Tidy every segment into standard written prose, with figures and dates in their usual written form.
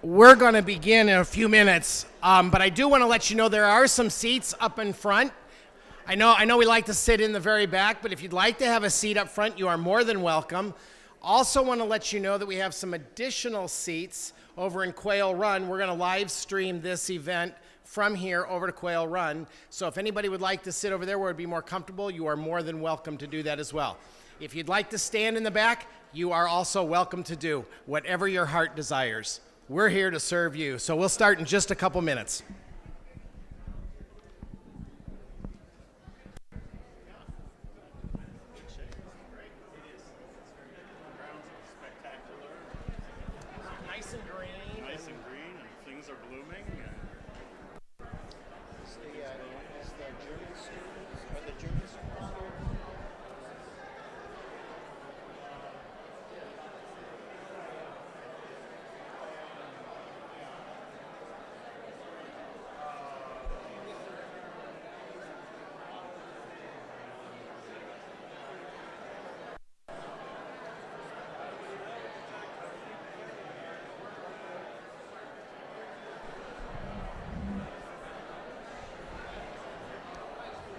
We're going to begin in a few minutes, but I do want to let you know there are some seats up in front. I know we like to sit in the very back, but if you'd like to have a seat up front, you are more than welcome. Also want to let you know that we have some additional seats over in Quail Run. We're going to live stream this event from here over to Quail Run. So if anybody would like to sit over there where it'd be more comfortable, you are more than welcome to do that as well. If you'd like to stand in the back, you are also welcome to do whatever your heart desires. We're here to serve you. So we'll start in just a couple minutes. Nice and green. Nice and green, and things are blooming. Is the German students, are the German schools here?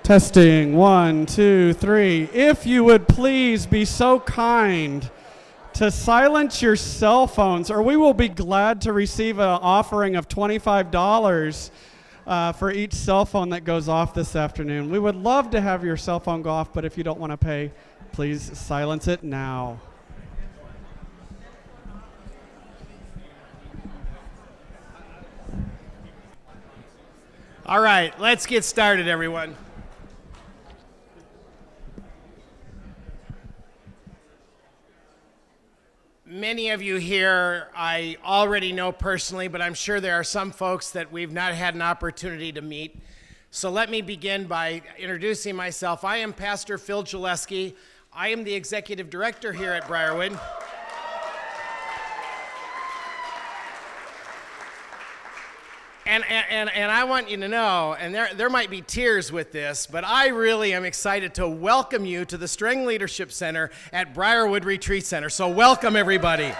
Testing, 1, 2, 3. If you would please be so kind to silence your cell phones, or we will be glad to receive an offering of $25 for each cell phone that goes off this afternoon. We would love to have your cell phone go off, but if you don't want to pay, please silence it now. All right, let's get started, everyone. Many of you here I already know personally, but I'm sure there are some folks that we've not had an opportunity to meet. So let me begin by introducing myself. I am Pastor Phil Gillespie. I am the executive director here at Briarwood. And I want you to know, and there might be tears with this, but I really am excited to welcome you to the Strength Leadership Center at Briarwood Retreat Center. So welcome, everybody.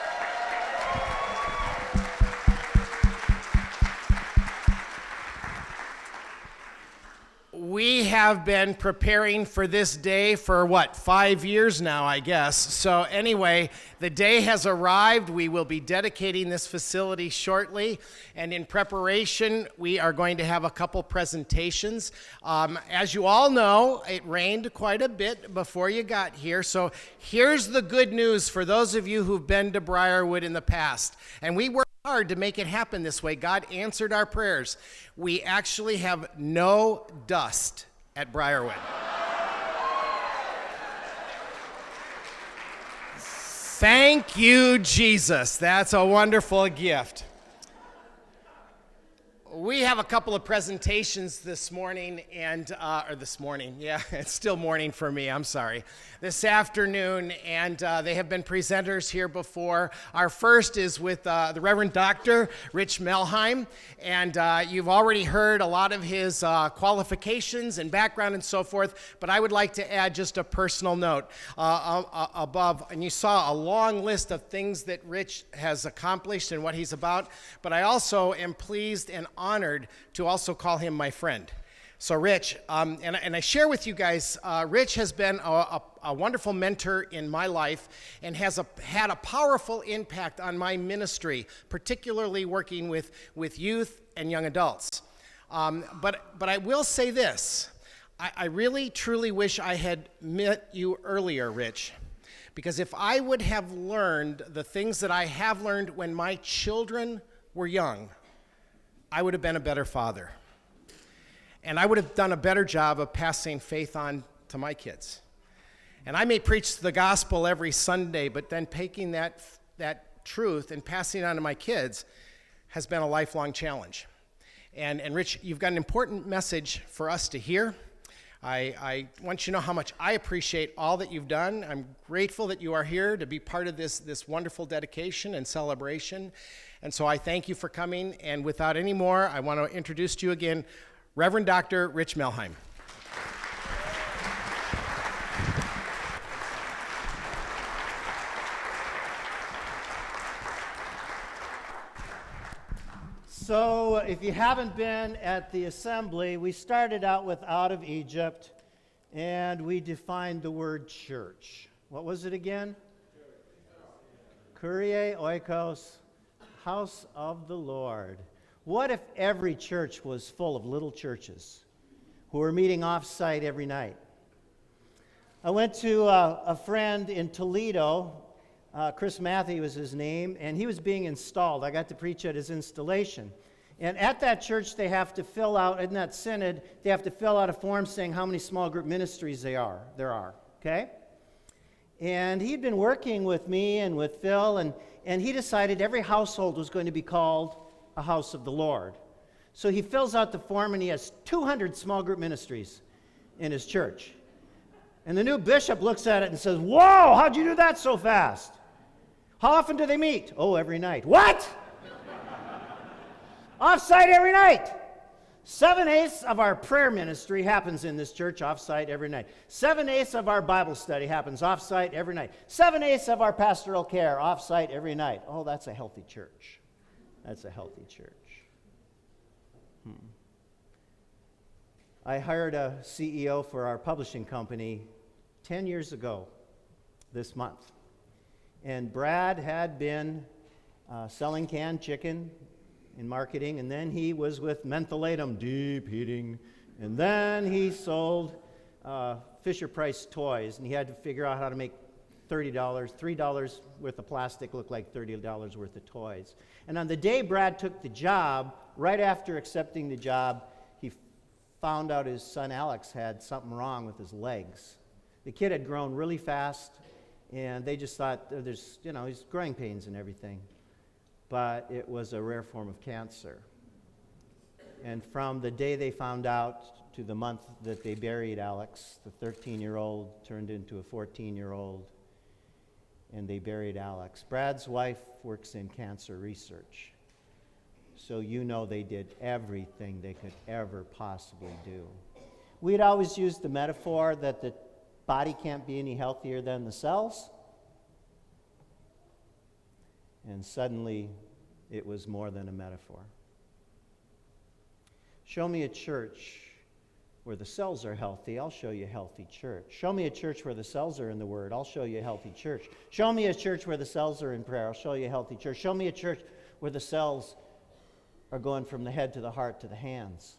We have been preparing for this day for 5 years now, I guess. So anyway, the day has arrived. We will be dedicating this facility shortly. And in preparation, we are going to have a couple presentations. As you all know, it rained quite a bit before you got here. So here's the good news for those of you who've been to Briarwood in the past. And we worked hard to make it happen this way. God answered our prayers. We actually have no dust at Briarwood. Thank you, Jesus. That's a wonderful gift. We have a couple of presentations this morning, it's still morning for me, I'm sorry, this afternoon, and they have been presenters here before. Our first is with the Reverend Dr. Rich Melhiem, and you've already heard a lot of his qualifications and background and so forth, but I would like to add just a personal note above, and you saw a long list of things that Rich has accomplished and what he's about, but I also am pleased and honored to also call him my friend. So Rich, and I share with you guys, Rich has been a wonderful mentor in my life and has had a powerful impact on my ministry, particularly working with youth and young adults. But I will say this, I really truly wish I had met you earlier, Rich, because if I would have learned the things that I have learned when my children were young, I would have been a better father. And I would have done a better job of passing faith on to my kids. And I may preach the gospel every Sunday, but then taking that truth and passing it on to my kids has been a lifelong challenge. And Rich, you've got an important message for us to hear. I want you to know how much I appreciate all that you've done. I'm grateful that you are here to be part of this wonderful dedication and celebration. And so I thank you for coming. And without any more, I want to introduce to you again, Reverend Dr. Rich Melhiem. So, if you haven't been at the assembly, we started out with out of Egypt, and we defined the word church. What was it again? Kyrie oikos, house of the Lord. What if every church was full of little churches who were meeting off-site every night? I went to a friend in Toledo. Chris Matthew was his name, and he was being installed. I got to preach at his installation. And at that church, they have to fill out, in that synod, they have to fill out a form saying how many small group ministries there are, okay? And he'd been working with me and with Phil, and he decided every household was going to be called a house of the Lord. So he fills out the form, and he has 200 small group ministries in his church. And the new bishop looks at it and says, "Whoa, how'd you do that so fast? How often do they meet?" "Oh, every night." "What?" "Off-site every night." 7/8 of our prayer ministry happens in this church off-site every night. 7/8 of our Bible study happens off-site every night. 7/8 of our pastoral care off-site every night. Oh, that's a healthy church. That's a healthy church. I hired a CEO for our publishing company 10 years ago this month. And Brad had been selling canned chicken in marketing, and then he was with mentholatum deep heating, and then he sold Fisher-Price toys, and he had to figure out how to make $3 worth of plastic look like $30 worth of toys. And on the day Brad took the job, right after accepting the job, he found out his son Alex had something wrong with his legs. The kid had grown really fast, and they just thought there's, he's growing pains and everything. But it was a rare form of cancer. And from the day they found out to the month that they buried Alex, the 13-year-old turned into a 14-year-old, and they buried Alex. Brad's wife works in cancer research. So they did everything they could ever possibly do. We'd always used the metaphor that the body can't be any healthier than the cells. And suddenly, it was more than a metaphor. Show me a church where the cells are healthy, I'll show you a healthy church. Show me a church where the cells are in the Word, I'll show you a healthy church. Show me a church where the cells are in prayer, I'll show you a healthy church. Show me a church where the cells are going from the head to the heart to the hands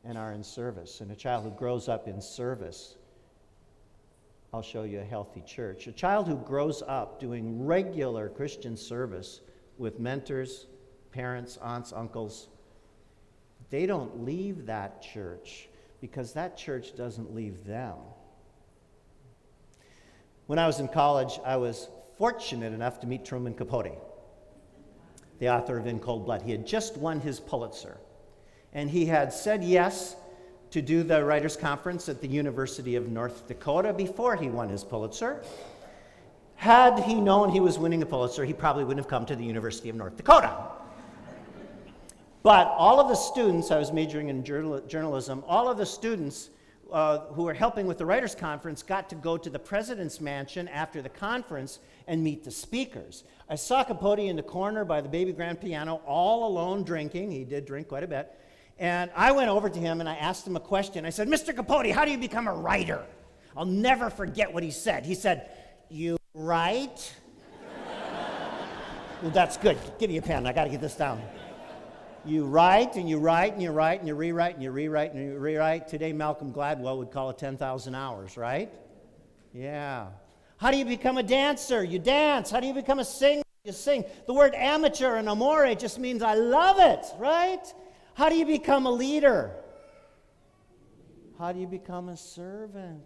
and are in service. And a child who grows up in service, I'll show you a healthy church. A child who grows up doing regular Christian service with mentors, parents, aunts, uncles, they don't leave that church because that church doesn't leave them. When I was in college, I was fortunate enough to meet Truman Capote, the author of In Cold Blood. He had just won his Pulitzer, and he had said yes to do the Writers' Conference at the University of North Dakota before he won his Pulitzer. Had he known he was winning a Pulitzer, he probably wouldn't have come to the University of North Dakota. But all of the students, I was majoring in journalism, all of the students who were helping with the Writers' Conference got to go to the President's Mansion after the conference and meet the speakers. I saw Capote in the corner by the baby grand piano, all alone drinking. He did drink quite a bit. And I went over to him and I asked him a question. I said, "Mr. Capote, how do you become a writer?" I'll never forget what he said. He said, "You write?" Well, that's good. Give me a pen. I got to get this down. You write, and you write, and you write, and you rewrite, and you rewrite, and you rewrite. Today, Malcolm Gladwell would call it 10,000 hours, right? Yeah. How do you become a dancer? You dance. How do you become a singer? You sing. The word amateur and amore just means I love it, right? How do you become a leader? How do you become a servant?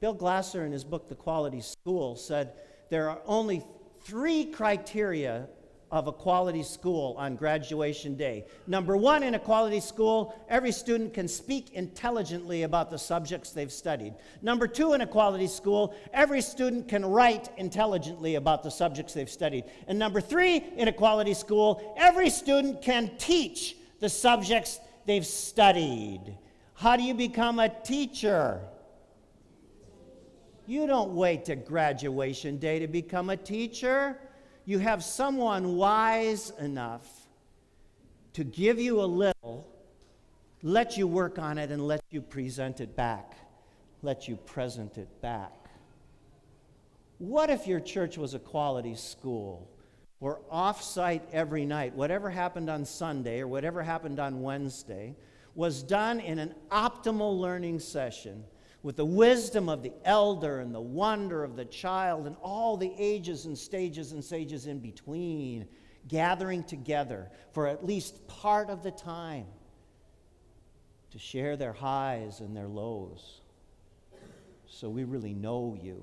Bill Glasser, in his book, The Quality School, said there are only 3 criteria of a quality school on graduation day. Number 1, in a quality school, every student can speak intelligently about the subjects they've studied. Number 2, in a quality school, every student can write intelligently about the subjects they've studied. And number 3, in a quality school, every student can teach the subjects they've studied. How do you become a teacher? You don't wait to graduation day to become a teacher. You have someone wise enough to give you a little, let you work on it, and let you present it back. Let you present it back. What if your church was a quality school, or off-site every night, whatever happened on Sunday or whatever happened on Wednesday was done in an optimal learning session with the wisdom of the elder and the wonder of the child and all the ages and stages and sages in between, gathering together for at least part of the time to share their highs and their lows, so we really know you.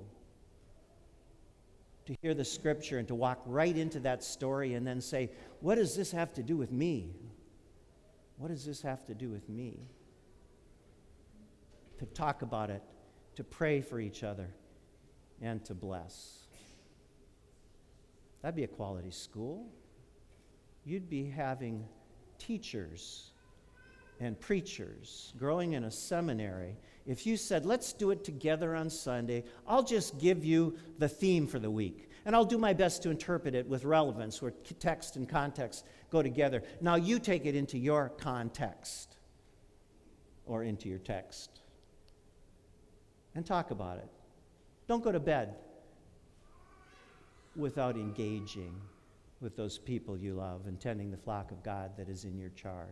To hear the scripture and to walk right into that story and then say, what does this have to do with me? What does this have to do with me? To talk about it, to pray for each other, and to bless. That'd be a quality school. You'd be having teachers and preachers growing in a seminary. If you said, let's do it together on Sunday, I'll just give you the theme for the week, and I'll do my best to interpret it with relevance, where text and context go together. Now you take it into your context or into your text and talk about it. Don't go to bed without engaging with those people you love and tending the flock of God that is in your charge.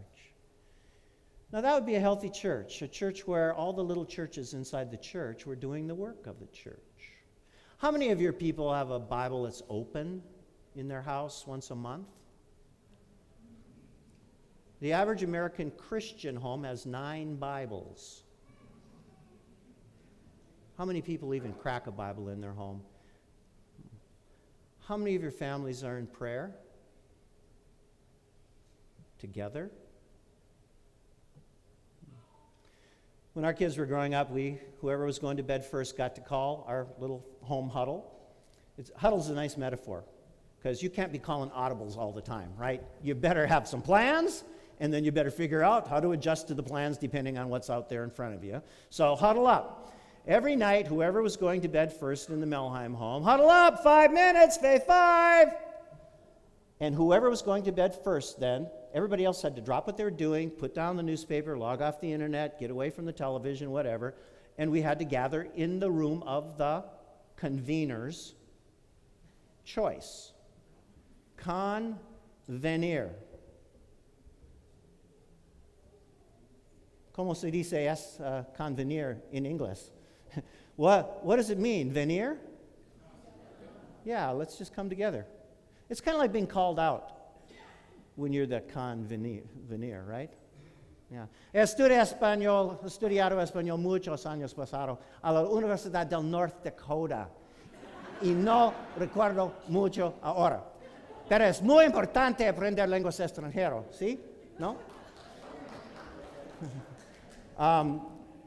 Now that would be a healthy church, a church where all the little churches inside the church were doing the work of the church. How many of your people have a Bible that's open in their house once a month? The average American Christian home has 9 Bibles. How many people even crack a Bible in their home? How many of your families are in prayer together? When our kids were growing up, whoever was going to bed first got to call our little home huddle. Huddle's a nice metaphor, because you can't be calling audibles all the time, right? You better have some plans, and then you better figure out how to adjust to the plans depending on what's out there in front of you. So huddle up. Every night, whoever was going to bed first in the Melhiem home, huddle up, 5 minutes, faith 5. And whoever was going to bed first then, everybody else had to drop what they were doing, put down the newspaper, log off the internet, get away from the television, whatever, and we had to gather in the room of the convener's choice. Convenir. ¿Cómo se dice convenir in English? What does it mean? Venir? Yeah, let's just come together. It's kind of like being called out when you're the convenir, right? Yeah. He estudiado español muchos años pasados a la Universidad del North Dakota y no recuerdo mucho ahora. Pero es muy importante aprender lenguas extranjeras, ¿sí? No?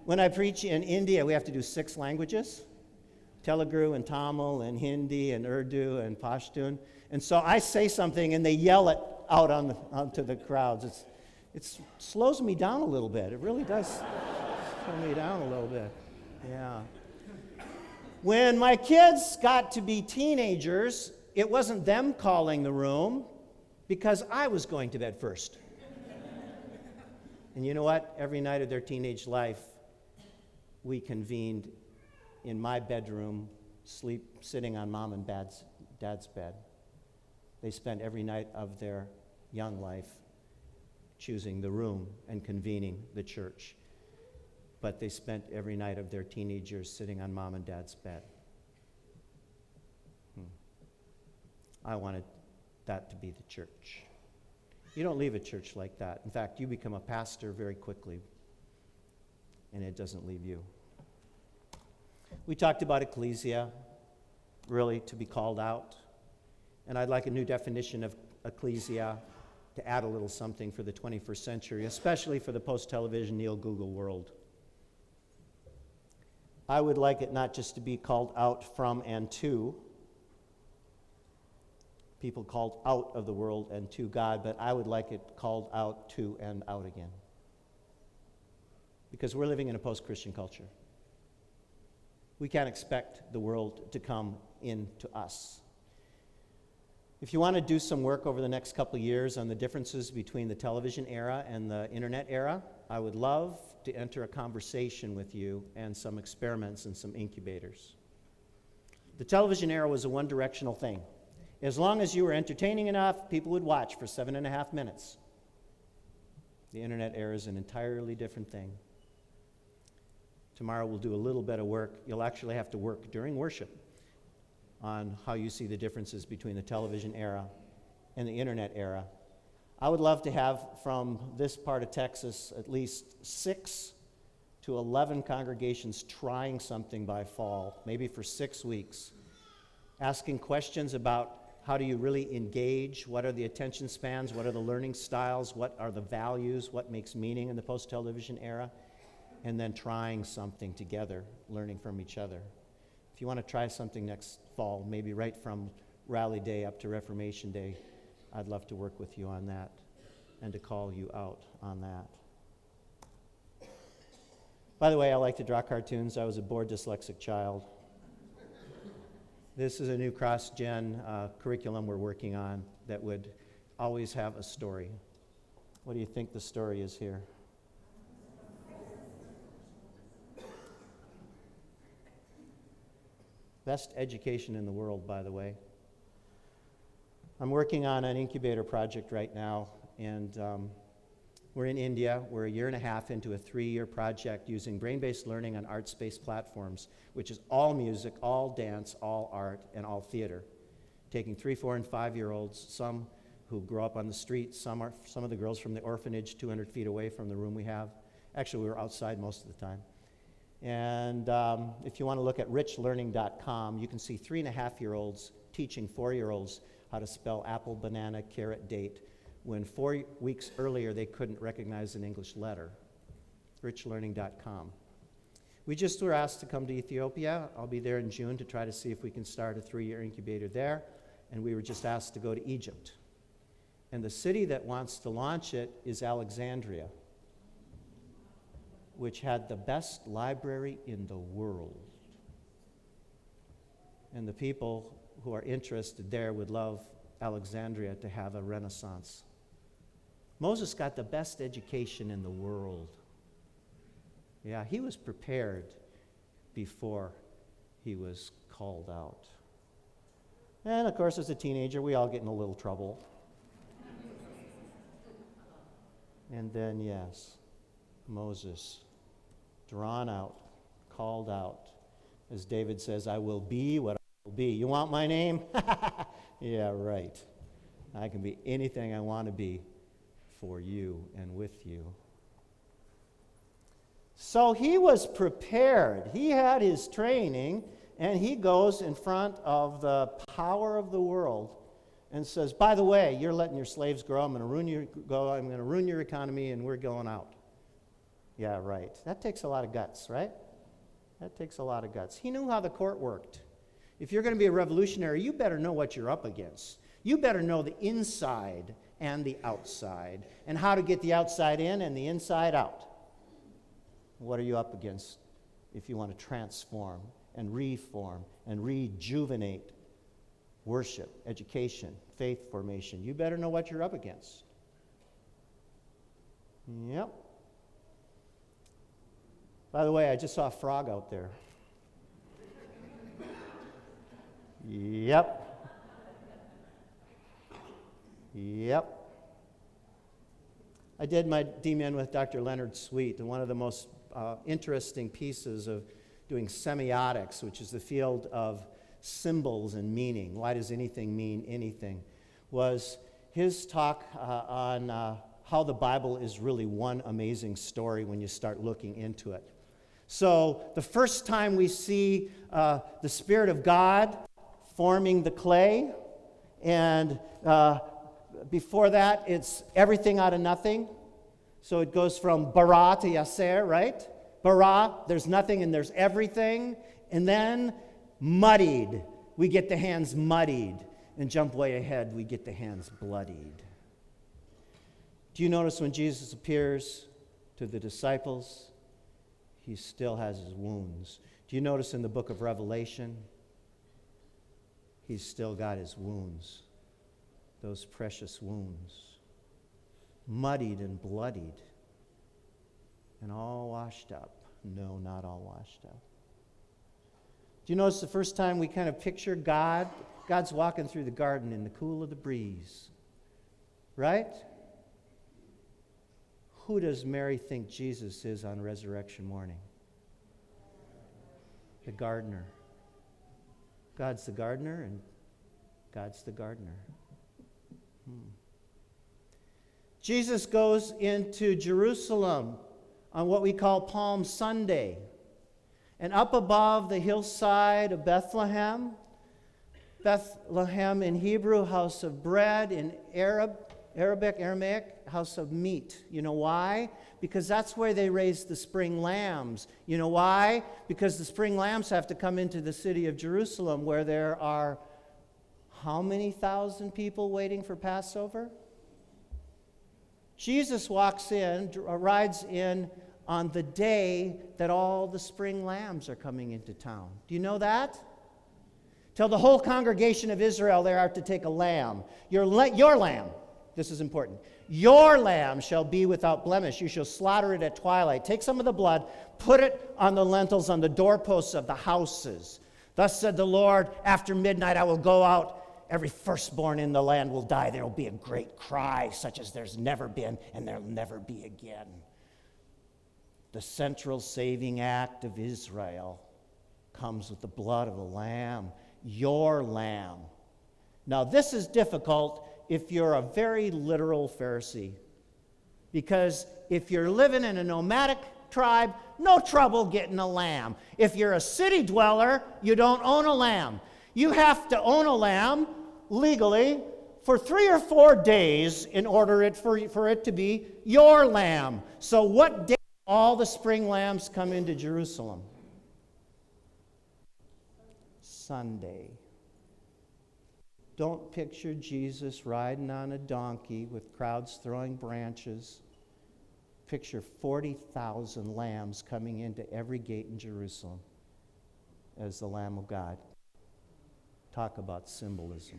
When I preach in India, we have to do 6 languait's, Telugu and Tamil and Hindi and Urdu and Pashtun. And so I say something and they yell it out onto the crowds. It slows me down a little bit. It really does slow me down a little bit. Yeah. When my kids got to be teenagers, it wasn't them calling the room because I was going to bed first. And you know what? Every night of their teenage life, we convened in my bedroom, sitting on mom and dad's bed. They spent every night of their young life choosing the room and convening the church. But they spent every night of their teenage years sitting on mom and dad's bed. I wanted that to be the church. You don't leave a church like that. In fact, you become a pastor very quickly, and it doesn't leave you. We talked about ecclesia, really to be called out. And I'd like a new definition of ecclesia to add a little something for the 21st century, especially for the post-television neo-Google world. I would like it not just to be called out from and to, people called out of the world and to God, but I would like it called out to and out again. Because we're living in a post-Christian culture. We can't expect the world to come into us. If you want to do some work over the next couple of years on the differences between the television era and the internet era, I would love to enter a conversation with you and some experiments and some incubators. The television era was a one-directional thing. As long as you were entertaining enough, people would watch for 7.5 minutes. The internet era is an entirely different thing. Tomorrow we'll do a little bit of work. You'll actually have to work during worship on how you see the differences between the television era and the internet era. I would love to have from this part of Texas at least 6 to 11 congregations trying something by fall, maybe for 6 weeks, asking questions about how do you really engage, what are the attention spans, what are the learning styles, what are the values, what makes meaning in the post-television era, and then trying something together, learning from each other. If you want to try something next fall, maybe right from Rally Day up to Reformation Day, I'd love to work with you on that and to call you out on that. By the way, I like to draw cartoons. I was a bored dyslexic child. This is a new cross-gen curriculum we're working on that would always have a story. What do you think the story is here? Best education in the world, by the way. I'm working on an incubator project right now, and we're in India. We're 1.5 years into a 3-year project using brain-based learning on arts-based platforms, which is all music, all dance, all art, and all theater. Taking 3, 4, and 5-year-olds, some who grow up on the street, some of the girls from the orphanage 200 feet away from the room we have. Actually, we were outside most of the time. And if you want to look at richlearning.com, you can see 3.5-year-olds teaching 4-year-olds how to spell apple, banana, carrot, date, when 4 weeks earlier they couldn't recognize an English letter. richlearning.com. We just were asked to come to Ethiopia. I'll be there in June to try to see if we can start a 3-year incubator there. And we were just asked to go to Egypt. And the city that wants to launch it is Alexandria, which had the best library in the world. And the people who are interested there would love Alexandria to have a renaissance. Moses got the best education in the world. Yeah, he was prepared before he was called out. And of course, as a teenager, we all get in a little trouble. And then, yes, Moses, drawn out, called out. As David says, I will be what I will be. You want my name? Yeah, right. I can be anything I want to be for you and with you. So he was prepared. He had his training, and he goes in front of the power of the world and says, by the way, you're letting your slaves grow. I'm going to ruin your economy, and we're going out. Yeah, right. That takes a lot of guts, right? That takes a lot of guts. He knew how the court worked. If you're going to be a revolutionary, you better know what you're up against. You better know the inside and the outside, and how to get the outside in and the inside out. What are you up against if you want to transform and reform and rejuvenate worship, education, faith formation? You better know what you're up against. Yep. By the way, I just saw a frog out there. Yep. Yep. I did my DMin with Dr. Leonard Sweet, and one of the most interesting pieces of doing semiotics, which is the field of symbols and meaning, why does anything mean anything, was his talk on how the Bible is really one amazing story when you start looking into it. So the first time we see the Spirit of God forming the clay, and before that, it's everything out of nothing. So it goes from bara to yaser, right? Bara, there's nothing and there's everything. And then muddied. We get the hands muddied. And jump way ahead, we get the hands bloodied. Do you notice when Jesus appears to the disciples, he still has his wounds? Do you notice in the book of Revelation, he's still got his wounds? those precious wounds, muddied and bloodied, and all washed up. No, not all washed up. Do you notice the first time we kind of picture God's walking through the garden in the cool of the breeze, right? Who does Mary think Jesus is on resurrection morning? The gardener. God's the gardener, and God's the gardener. Jesus goes into Jerusalem on what we call Palm Sunday. And up above the hillside of Bethlehem in Hebrew, house of bread, in Aramaic, house of meat. You know why? Because that's where they raise the spring lambs. You know why? Because the spring lambs have to come into the city of Jerusalem, where there are how many thousand people waiting for Passover? Jesus rides in on the day that all the spring lambs are coming into town. Do you know that? Tell the whole congregation of Israel they are to take a lamb. Your lamb, this is important. Your lamb shall be without blemish. You shall slaughter it at twilight. Take some of the blood, put it on the lintels, on the doorposts of the houses. Thus said the Lord, after midnight I will go out. Every firstborn in the land will die. There will be a great cry, such as there's never been, and there'll never be again. The central saving act of Israel comes with the blood of the lamb, your lamb. Now, this is difficult if you're a very literal Pharisee, because if you're living in a nomadic tribe, no trouble getting a lamb. If you're a city dweller, you don't own a lamb. You have to own a lamb legally for 3 or 4 days in order for it to be your lamb. So what day all the spring lambs come into Jerusalem? Sunday. Don't picture Jesus riding on a donkey with crowds throwing branches. Picture 40,000 lambs coming into every gate in Jerusalem as the Lamb of God. Talk about symbolism.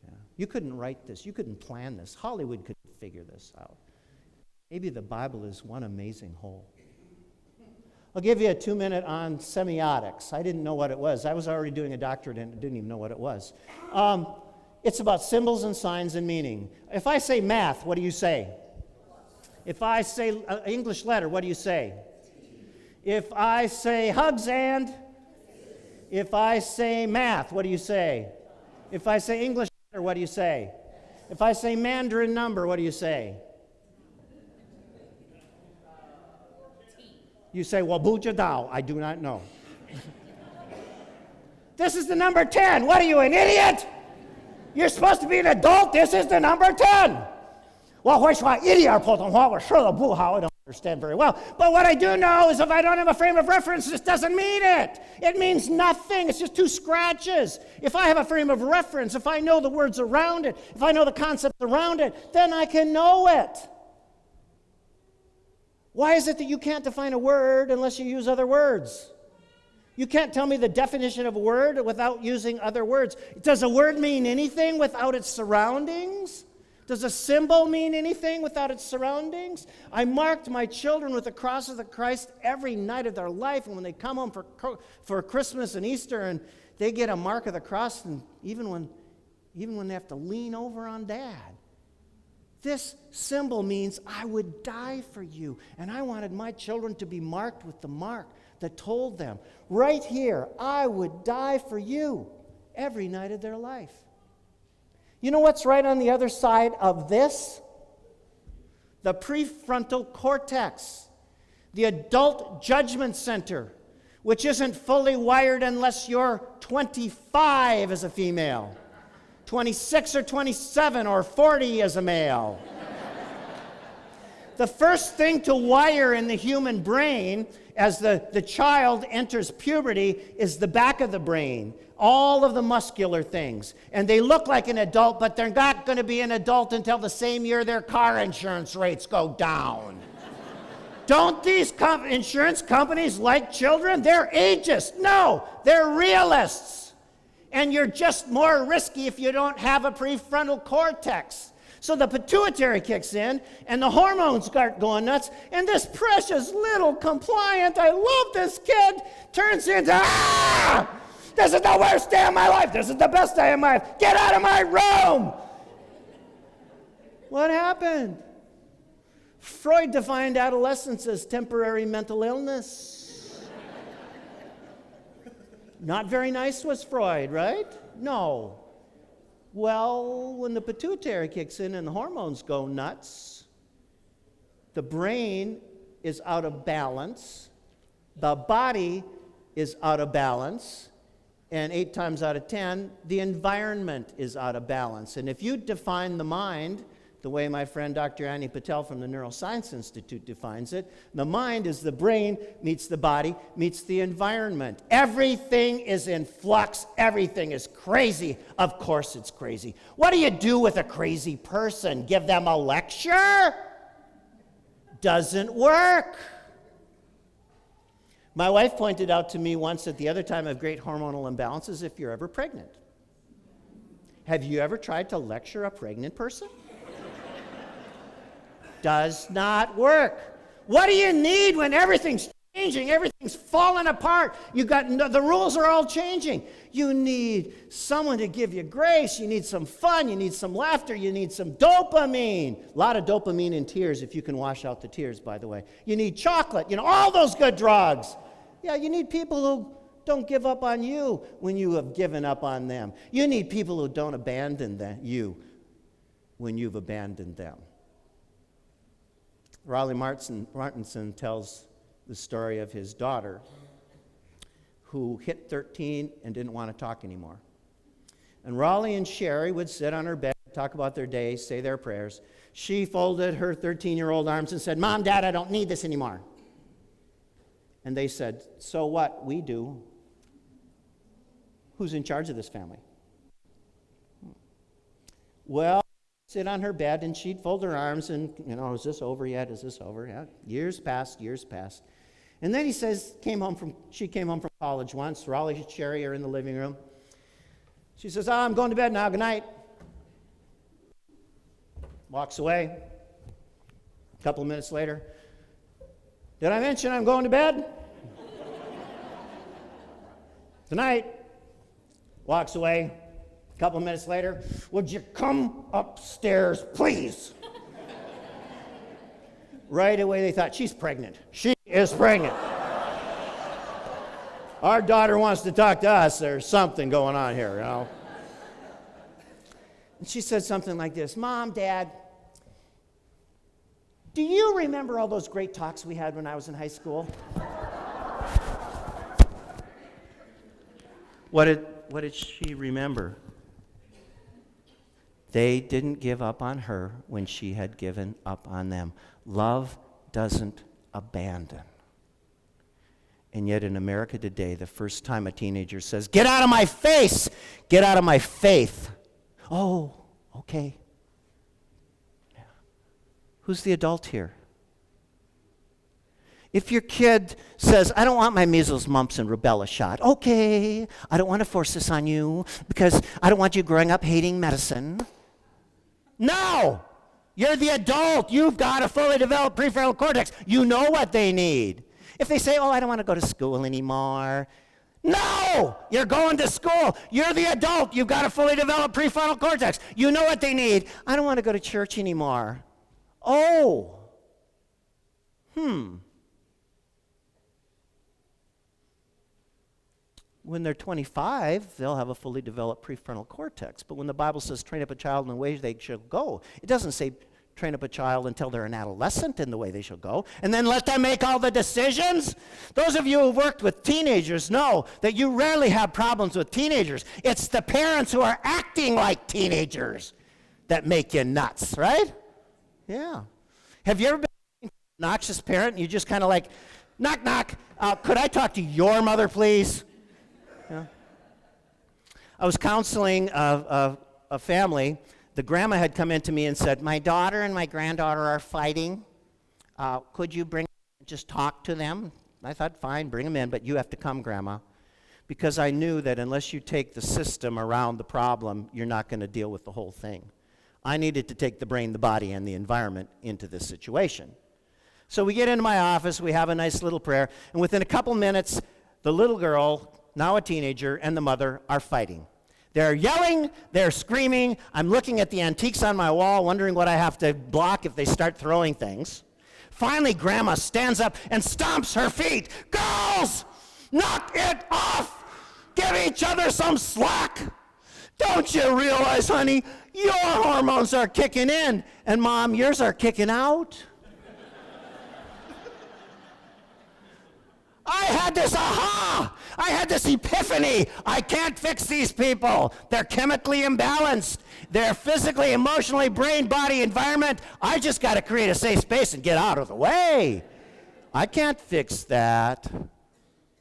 Yeah. You couldn't write this. You couldn't plan this. Hollywood couldn't figure this out. Maybe the Bible is one amazing whole. I'll give you a 2-minute on semiotics. I didn't know what it was. I was already doing a doctorate and didn't even know what it was. It's about symbols and signs and meaning. If I say math, what do you say? If I say English letter, what do you say? If I say hugs and? If I say math, what do you say? If I say English letter, what do you say? If I say Mandarin number, what do you say? You say, well, Buja Dao. I do not know. This is the number 10. What are you, an idiot? You're supposed to be an adult. This is the number 10. Well, 会说一点普通话，我说的不好，I don't understand very well. But what I do know is if I don't have a frame of reference, this doesn't mean it. It means nothing. It's just 2 scratches. If I have a frame of reference, if I know the words around it, if I know the concepts around it, then I can know it. Why is it that you can't define a word unless you use other words? You can't tell me the definition of a word without using other words. Does a word mean anything without its surroundings? Does a symbol mean anything without its surroundings? I marked my children with the cross of the Christ every night of their life, and when they come home for Christmas and Easter, and they get a mark of the cross, and even when they have to lean over on Dad. This symbol means I would die for you, and I wanted my children to be marked with the mark that told them, right here, I would die for you every night of their life. You know what's right on the other side of this? The prefrontal cortex, the adult judgment center, which isn't fully wired unless you're 25 as a female, 26 or 27 or 40 as a male. The first thing to wire in the human brain as the child enters puberty is the back of the brain, all of the muscular things. And they look like an adult, but they're not going to be an adult until the same year their car insurance rates go down. Don't these insurance companies like children? They're ageist. No, they're realists. And you're just more risky if you don't have a prefrontal cortex. So the pituitary kicks in, and the hormones start going nuts, and this precious little compliant, I love this kid, turns into, this is the worst day of my life. This is the best day of my life. Get out of my room. What happened? Freud defined adolescence as temporary mental illness. Not very nice was Freud, right? No. Well, when the pituitary kicks in and the hormones go nuts, the brain is out of balance, the body is out of balance, and 8 times out of 10, the environment is out of balance. And if you define the mind the way my friend Dr. Annie Patel from the Neuroscience Institute defines it, the mind is the brain meets the body meets the environment. Everything is in flux. Everything is crazy. Of course it's crazy. What do you do with a crazy person? Give them a lecture? Doesn't work. My wife pointed out to me once that the other time of great hormonal imbalance is if you're ever pregnant. Have you ever tried to lecture a pregnant person? Does not work. What do you need when everything's changing, everything's falling apart? The rules are all changing. You need someone to give you grace. You need some fun. You need some laughter. You need some dopamine. A lot of dopamine in tears if you can wash out the tears, by the way. You need chocolate. All those good drugs. Yeah, you need people who don't give up on you when you have given up on them. You need people who don't abandon you when you've abandoned them. Raleigh Martinson tells the story of his daughter who hit 13 and didn't want to talk anymore. And Raleigh and Sherry would sit on her bed, talk about their day, say their prayers. She folded her 13-year-old arms and said, "Mom, Dad, I don't need this anymore." And they said, "So what? We do. Who's in charge of this family?" Well, sit on her bed, and she'd fold her arms, and, is this over yet? Is this over yet? Years passed. And then she came home from college once. Raleigh and Sherry are in the living room. She says, "I'm going to bed now. Good night." Walks away. A couple of minutes later, "Did I mention I'm going to bed?" "Good night." Walks away. A couple of minutes later, "Would you come upstairs, please?" Right away they thought, she's pregnant. She is pregnant. Our daughter wants to talk to us. There's something going on here, And she said something like this, "Mom, Dad, do you remember all those great talks we had when I was in high school?" What did she remember? They didn't give up on her when she had given up on them. Love doesn't abandon. And yet in America today, the first time a teenager says, "Get out of my face! Get out of my faith!" Oh, okay. Yeah. Who's the adult here? If your kid says, "I don't want my measles, mumps, and rubella shot," okay, I don't want to force this on you because I don't want you growing up hating medicine. No! You're the adult. You've got a fully developed prefrontal cortex. You know what they need. If they say, "Oh, I don't want to go to school anymore," no! You're going to school. You're the adult. You've got a fully developed prefrontal cortex. You know what they need. "I don't want to go to church anymore." Oh. When they're 25, they'll have a fully developed prefrontal cortex. But when the Bible says train up a child in the way they shall go, it doesn't say train up a child until they're an adolescent in the way they shall go, and then let them make all the decisions. Those of you who've worked with teenagers know that you rarely have problems with teenagers. It's the parents who are acting like teenagers that make you nuts, right? Yeah. Have you ever been an obnoxious parent and you just kind of like, "Knock, knock, could I talk to your mother, please?" Yeah. I was counseling a family. The grandma had come in to me and said, "My daughter and my granddaughter are fighting. Could you just talk to them?" I thought, "Fine, bring them in, but you have to come, Grandma." because I knew that unless you take the system around the problem, you're not going to deal with the whole thing. I needed to take the brain, the body, and the environment into this situation. So we get into my office, we have a nice little prayer, and within a couple minutes, the little girl, now a teenager, and the mother are fighting. They're yelling, they're screaming. I'm looking at the antiques on my wall, wondering what I have to block if they start throwing things. Finally, Grandma stands up and stomps her feet. Girls, knock it off! Give each other some slack! Don't you realize, honey, your hormones are kicking in, and Mom, yours are kicking out? I had this aha! I had this epiphany. I can't fix these people. They're chemically imbalanced. They're physically, emotionally, brain, body, environment. I just got to create a safe space and get out of the way. I can't fix that.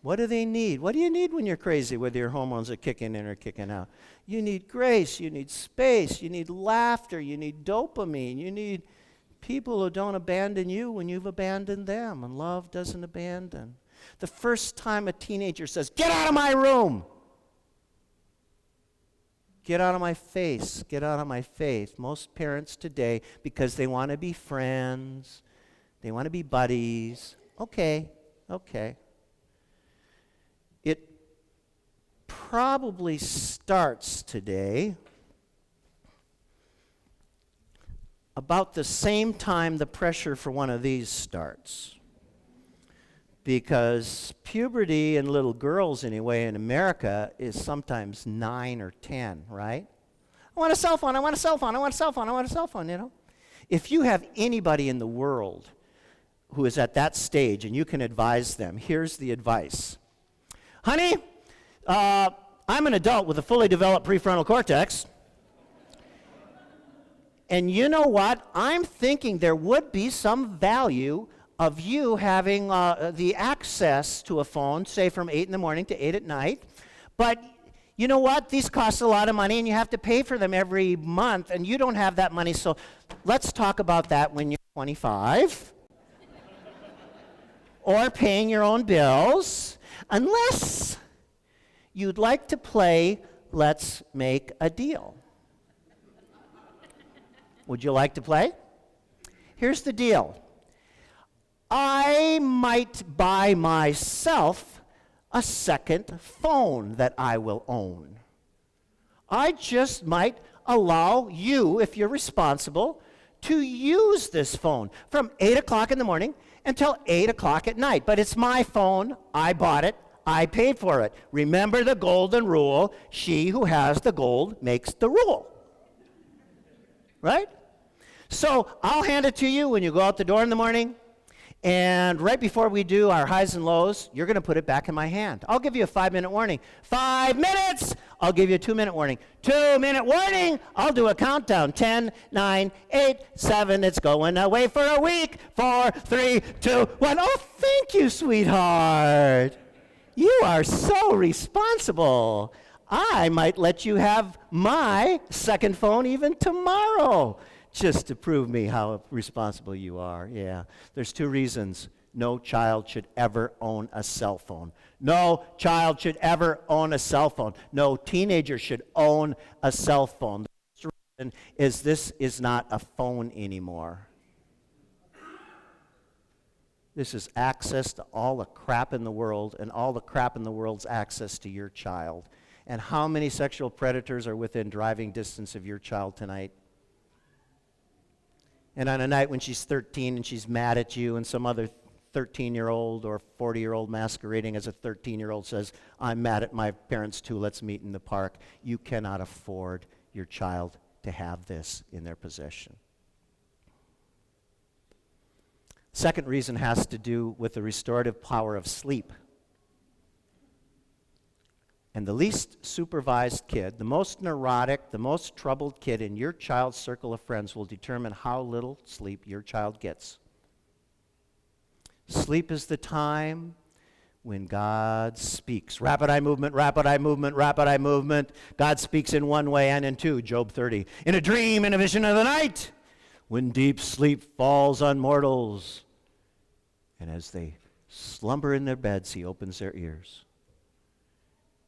What do they need? What do you need when you're crazy, whether your hormones are kicking in or kicking out? You need grace. You need space. You need laughter. You need dopamine. You need people who don't abandon you when you've abandoned them. And love doesn't abandon. The first time a teenager says, "Get out of my room," get out of my face, get out of my faith. Most parents today, because they want to be friends, they want to be buddies. Okay. It probably starts today about the same time the pressure for one of these starts. Because puberty in little girls, anyway, in America is sometimes 9 or 10, right? I want a cell phone, I want a cell phone, I want a cell phone, I want a cell phone, you know? If you have anybody in the world who is at that stage and you can advise them, here's the advice. Honey, I'm an adult with a fully developed prefrontal cortex. And you know what? I'm thinking there would be some value of you having the access to a phone, say from 8 in the morning to 8 at night. But you know what? These cost a lot of money, and you have to pay for them every month, and you don't have that money, so let's talk about that when you're 25. Or paying your own bills, unless you'd like to play Let's Make a Deal. Would you like to play? Here's the deal. I might buy myself a second phone that I will own. I just might allow you, if you're responsible, to use this phone from 8 o'clock in the morning until 8 o'clock at night. But it's my phone. I bought it. I paid for it. Remember the golden rule. She who has the gold makes the rule. Right? So I'll hand it to you when you go out the door in the morning. And right before we do our highs and lows, you're going to put it back in my hand. I'll give you a 5-minute warning. 5 minutes! I'll give you a 2-minute warning. 2-minute warning! I'll do a countdown. 10, 9, 8, 7. It's going away for a week. 4, 3, 2, 1. Oh, thank you, sweetheart. You are so responsible. I might let you have my second phone even tomorrow, just to prove me how responsible you are. Yeah. There's 2 reasons no child should ever own a cell phone. No child should ever own a cell phone. No teenager should own a cell phone. The first reason is this is not a phone anymore. This is access to all the crap in the world, and all the crap in the world's access to your child. And how many sexual predators are within driving distance of your child tonight? And on a night when she's 13 and she's mad at you, and some other 13-year-old or 40-year-old masquerading as a 13-year-old says, "I'm mad at my parents too, let's meet in the park," you cannot afford your child to have this in their possession. Second reason has to do with the restorative power of sleep. And the least supervised kid, the most neurotic, the most troubled kid in your child's circle of friends will determine how little sleep your child gets. Sleep is the time when God speaks. Rapid eye movement, rapid eye movement, rapid eye movement. God speaks in one way and in two, Job 30. In a dream, in a vision of the night, when deep sleep falls on mortals. And as they slumber in their beds, he opens their ears.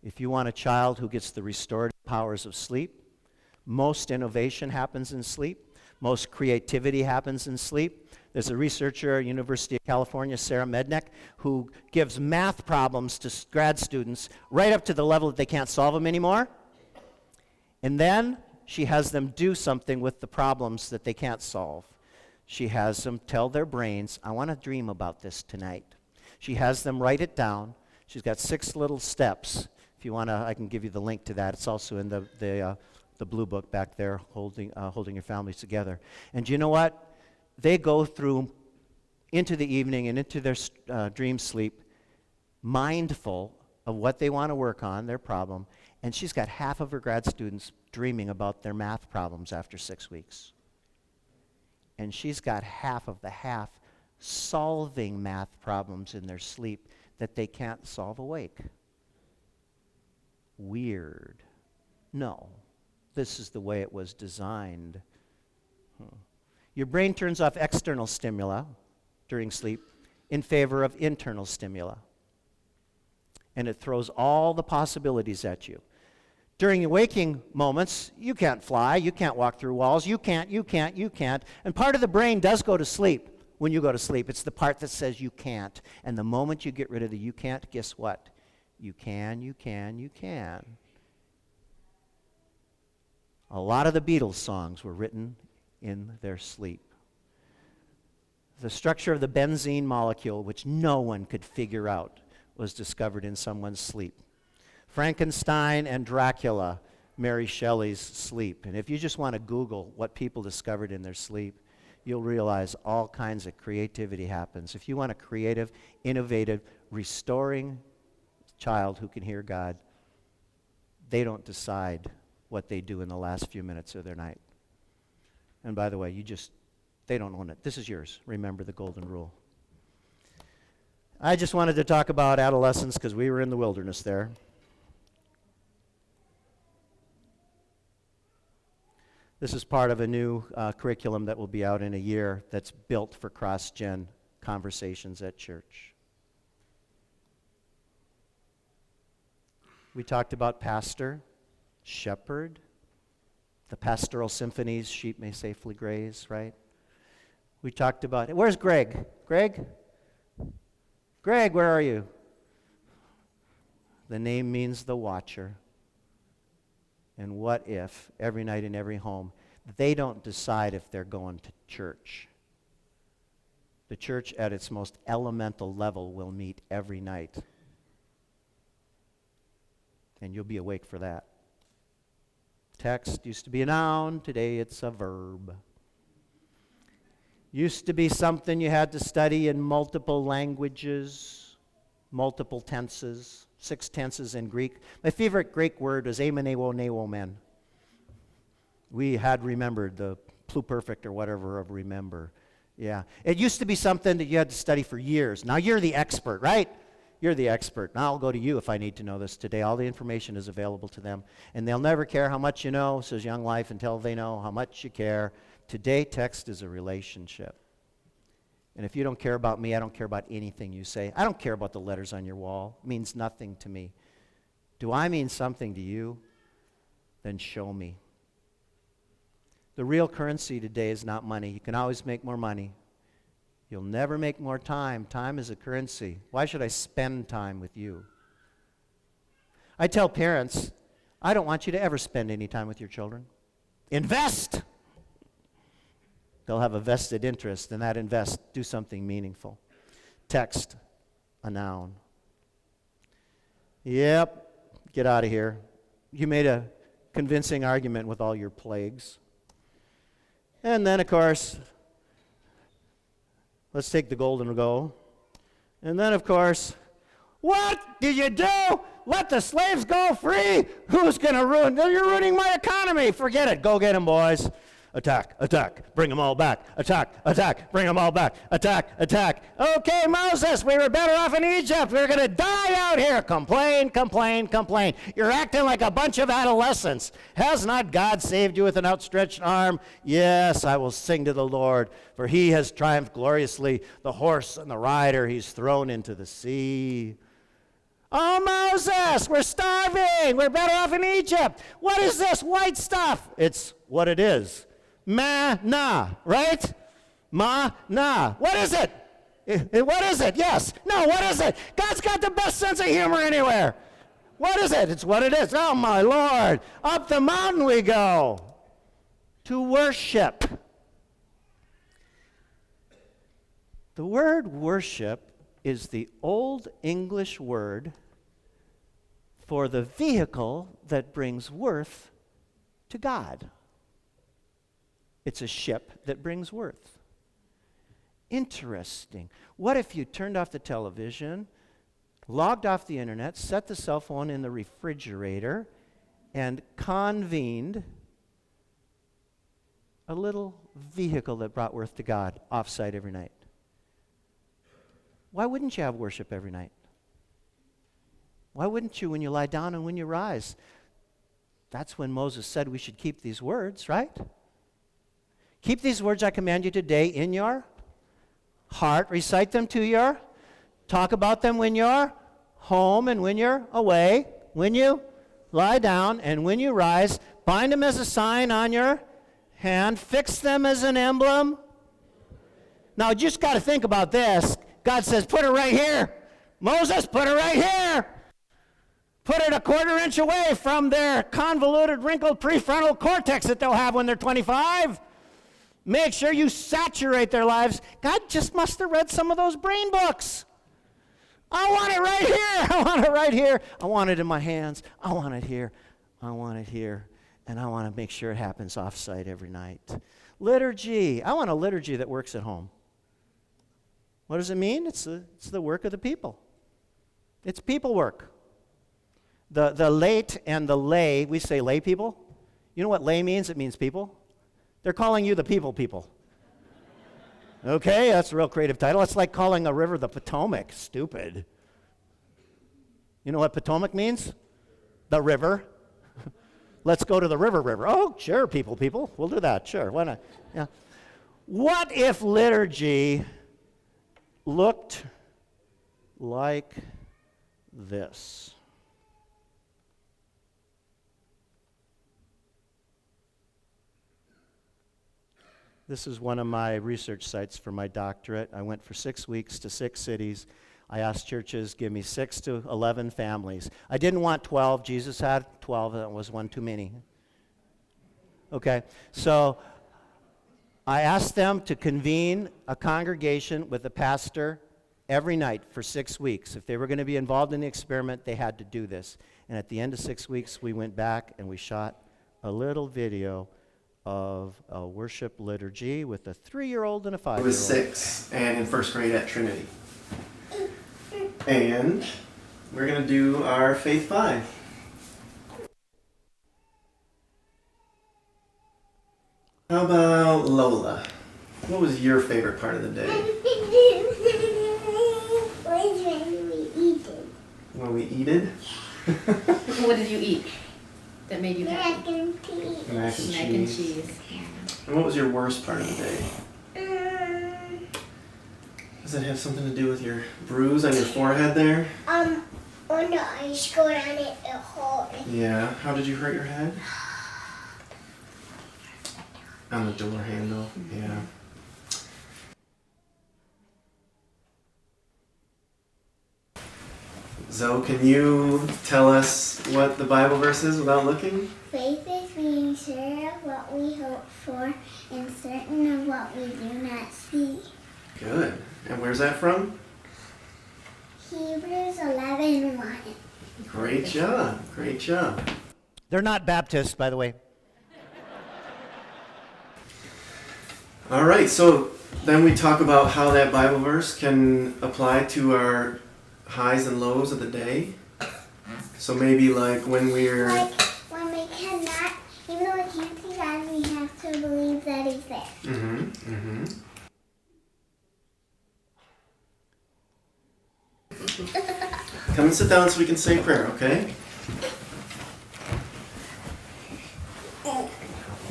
If you want a child who gets the restorative powers of sleep, most innovation happens in sleep. Most creativity happens in sleep. There's a researcher at University of California, Sarah Mednick, who gives math problems to grad students right up to the level that they can't solve them anymore. And then she has them do something with the problems that they can't solve. She has them tell their brains, I want to dream about this tonight. She has them write it down. She's got 6 little steps. If you want to, I can give you the link to that. It's also in the blue book back there, holding your families together. And you know what? They go through into the evening and into their dream sleep, mindful of what they want to work on, their problem. And she's got half of her grad students dreaming about their math problems after 6 weeks. And she's got half solving math problems in their sleep that they can't solve awake. Weird. No. This is the way it was designed. Your brain turns off external stimuli during sleep in favor of internal stimuli. And it throws all the possibilities at you. During your waking moments, you can't fly, you can't walk through walls, you can't. And part of the brain does go to sleep when you go to sleep. It's the part that says you can't. And the moment you get rid of the you can't, guess what? You can. A lot of the Beatles songs were written in their sleep. The structure of the benzene molecule, which no one could figure out, was discovered in someone's sleep. Frankenstein and Dracula, Mary Shelley's sleep. And if you just want to Google what people discovered in their sleep, you'll realize all kinds of creativity happens. If you want a creative, innovative, restoring child who can hear God, they don't decide what they do in the last few minutes of their night. And by the way, they don't own it. This is yours. Remember the golden rule. I just wanted to talk about adolescence because we were in the wilderness there. This is part of a new curriculum that will be out in a year that's built for cross-gen conversations at church. We talked about pastor, shepherd, the pastoral symphonies, sheep may safely graze, right? We talked about, where's Greg? Greg, where are you? The name means the watcher. And what if, every night in every home, they don't decide if they're going to church? The church at its most elemental level will meet every night. And you'll be awake for that. Text used to be a noun, today it's a verb. Used to be something you had to study in multiple languages, multiple tenses, 6 tenses in Greek. My favorite Greek word is amenewo-newo-men. We had remembered the pluperfect or whatever of remember. Yeah. It used to be something that you had to study for years. Now you're the expert, right? You're the expert. Now I'll go to you if I need to know this today. All the information is available to them. And they'll never care how much you know, says Young Life, until they know how much you care. Today, text is a relationship. And if you don't care about me, I don't care about anything you say. I don't care about the letters on your wall. It means nothing to me. Do I mean something to you? Then show me. The real currency today is not money. You can always make more money. You'll never make more time. Time is a currency. Why should I spend time with you? I tell parents, I don't want you to ever spend any time with your children. Invest! They'll have a vested interest, and that invest, do something meaningful. Text, a noun. Yep, get out of here. You made a convincing argument with all your plagues. And then, of course, let's take the golden go. And then, of course, what did you do? Let the slaves go free? Who's going to ruin? You're ruining my economy. Forget it. Go get them, boys. Attack, attack, bring them all back. Attack, attack, bring them all back. Attack, attack. Okay, Moses, we were better off in Egypt. We were going to die out here. Complain, complain, complain. You're acting like a bunch of adolescents. Has not God saved you with an outstretched arm? Yes, I will sing to the Lord, for he has triumphed gloriously. The horse and the rider he's thrown into the sea. Oh, Moses, we're starving. We're better off in Egypt. What is this white stuff? It's what it is. Manna, right? Ma-na. What is it? What is it? Yes. No, what is it? God's got the best sense of humor anywhere. What is it? It's what it is. Oh, my Lord. Up the mountain we go to worship. The word worship is the Old English word for the vehicle that brings worth to God. It's a ship that brings worth. Interesting. What if you turned off the television, logged off the internet, set the cell phone in the refrigerator, and convened a little vehicle that brought worth to God off-site every night? Why wouldn't you have worship every night? Why wouldn't you when you lie down and when you rise? That's when Moses said we should keep these words, right? Keep these words I command you today in your heart. Recite them to your. Talk about them when you're home and when you're away. When you lie down and when you rise. Bind them as a sign on your hand. Fix them as an emblem. Now, you just got to think about this. God says, put it right here. Moses, put it right here. Put it a quarter inch away from their convoluted, wrinkled prefrontal cortex that they'll have when they're 25. Make sure you saturate their lives. God just must have read some of those brain books. I want it right here. I want it right here. I want it in my hands. I want it here. I want it here. And I want to make sure it happens off-site every night. Liturgy. I want a liturgy that works at home. What does it mean? It's the work of the people. It's people work. The late and the lay, we say lay people. You know what lay means? It means people. They're calling you the people. Okay, that's a real creative title. It's like calling a river the Potomac. Stupid. You know what Potomac means? The river. Let's go to the river. Oh, sure, people. We'll do that, sure. Why not? Yeah. What if liturgy looked like this? This is one of my research sites for my doctorate. I went for 6 weeks to 6 cities. I asked churches, give me 6 to 11 families. I didn't want 12. Jesus had 12. That was one too many. Okay, so I asked them to convene a congregation with a pastor every night for 6 weeks. If they were going to be involved in the experiment, they had to do this. And at the end of 6 weeks, we went back and we shot a little video of a worship liturgy with a 3-year-old and a 5-year-old. I was 6 and in first grade at Trinity. And we're going to do our Faith 5. How about Lola? What was your favorite part of the day? When we eated? What did you eat that made you happy? Mac and Mac and cheese. And what was your worst part of the day? Does it have something to do with your bruise on your forehead there? When the ice go down it hurt. Yeah. How did you hurt your head? On the door handle. Yeah. Zoe, can you tell us what the Bible verse is without looking? Faith is being sure of what we hope for and certain of what we do not see. Good. And where's that from? Hebrews 11:1. Great job. Great job. They're not Baptists, by the way. All right, so then we talk about how that Bible verse can apply to our highs and lows of the day. So maybe like when we're... Like when we cannot, even though we can't see God, we have to believe that He's there. Come and sit down so we can say prayer, okay?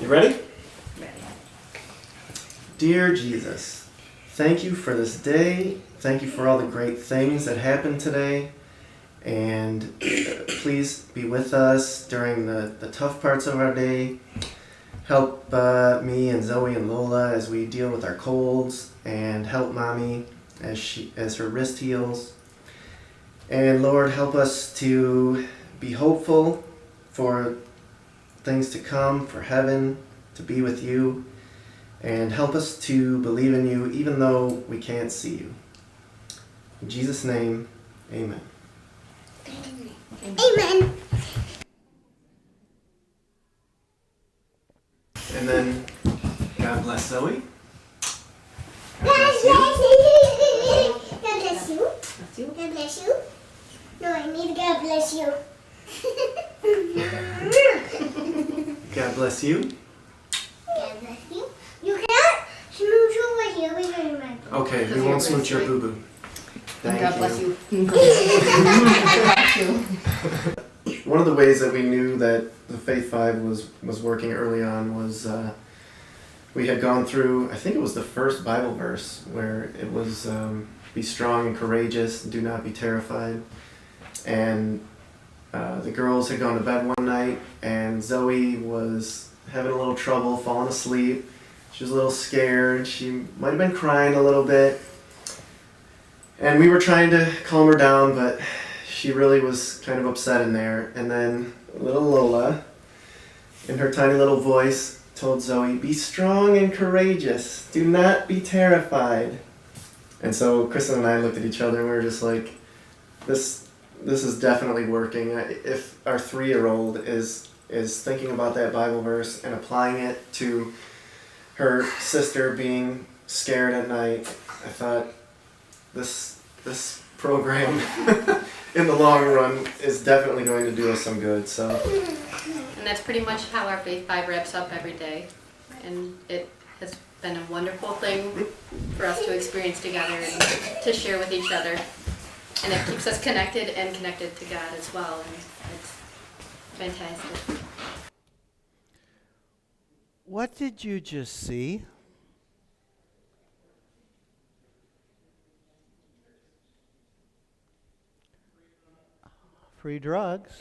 You ready? Dear Jesus, thank you for this day. Thank you for all the great things that happened today. And please be with us during the tough parts of our day. Help me and Zoe and Lola as we deal with our colds, and help Mommy as her wrist heals. And Lord, help us to be hopeful for things to come, for heaven, to be with you, and help us to believe in you even though we can't see you. In Jesus' name, amen. Amen. And then, God bless Zoe. God God bless you. bless you. God bless you. No, I need God bless you. God bless you. God bless you. You can't smooch over here with my boo. Okay, we won't smooch your boo-boo. Thank God bless you. One of the ways that we knew that the Faith 5 was working early on was we had gone through, I think it was the first Bible verse, where it was be strong and courageous, do not be terrified. And the girls had gone to bed one night, and Zoe was having a little trouble falling asleep. She was a little scared. She might have been crying a little bit. And we were trying to calm her down, but she really was kind of upset in there. And then little Lola, in her tiny little voice, told Zoe, "Be strong and courageous. Do not be terrified." And so Kristen and I looked at each other and we were just like, this is definitely working. If our 3-year-old is thinking about that Bible verse and applying it to her sister being scared at night, I thought this program in the long run is definitely going to do us some good. So, And that's pretty much how our Faith 5 wraps up every day. And it has been a wonderful thing for us to experience together and to share with each other. And it keeps us connected and connected to God as well. And it's fantastic. What did you just see? Free drugs.